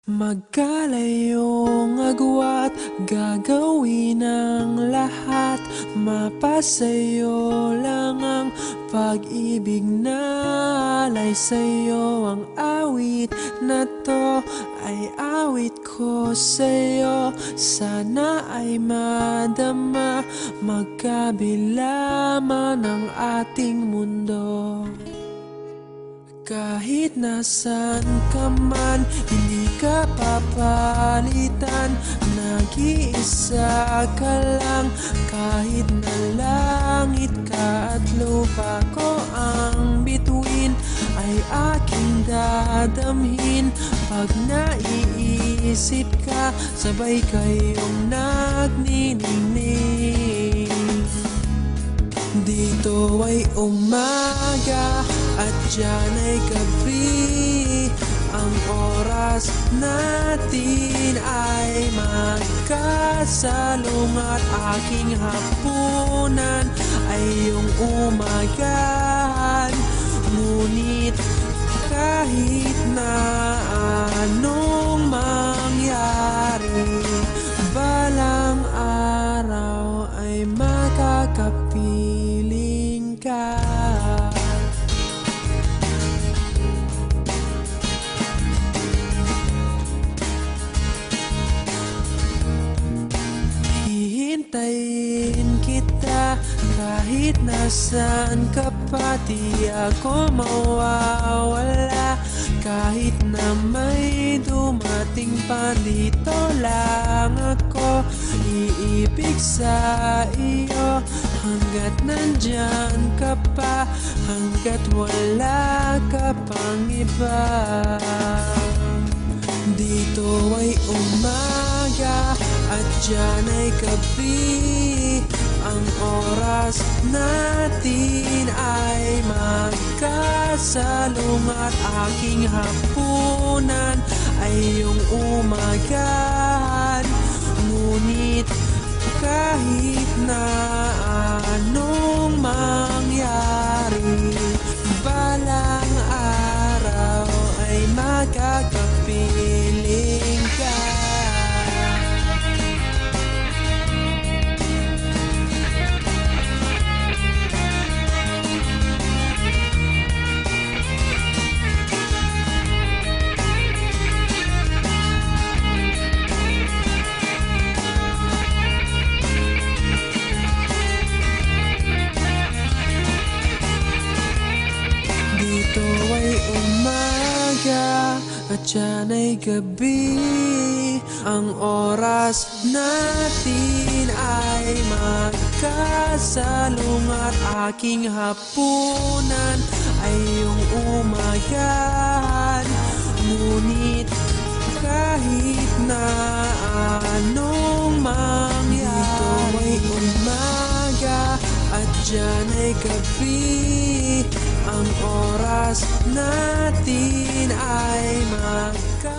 Magkalayong agwat, gagawin ang lahat. Mapasayo lang ang pag-ibig na alay sa'yo. Ang awit na to ay awit ko sa'yo. Sana ay madama, magkabila man ang ating mundo. Kahit nasan ka man, hindi ka papalitan. Nag-iisa ka lang, kahit na langit ka at lupa ko ang bituin, ay aking dadamhin. Pag naiisip ka, sabay kayong nagniningning. Dito ay umaga at diyan ay gabi. Ang oras natin ay magkasalong at aking hapunan ay iyong umagahan. Ngunit kahit na anong mangyari, balang araw ay makakapiling ka. Hihintayin kita kahit nasaan ka pa. Di ako mawawala kahit na may dumating pa. Dito lang ako iibig sa iyo hanggat nandyan ka pa, hanggat wala ka pang iba. Dito ay umaga at diyan ay gabi. Ang oras natin ay magkasalong at aking hapunan ay iyong umagahan. Ngunit kahit na anong mangyari, balang araw ay magkakapiling ka. Dito ay umaga at diyan ay gabi. Ang oras natin ay magkasalong at aking hapunan ay iyong umagahan. Ngunit kahit na anong mangyari, dito ay umaga at diyan ay gabi. Ang oras natin ay magkasalong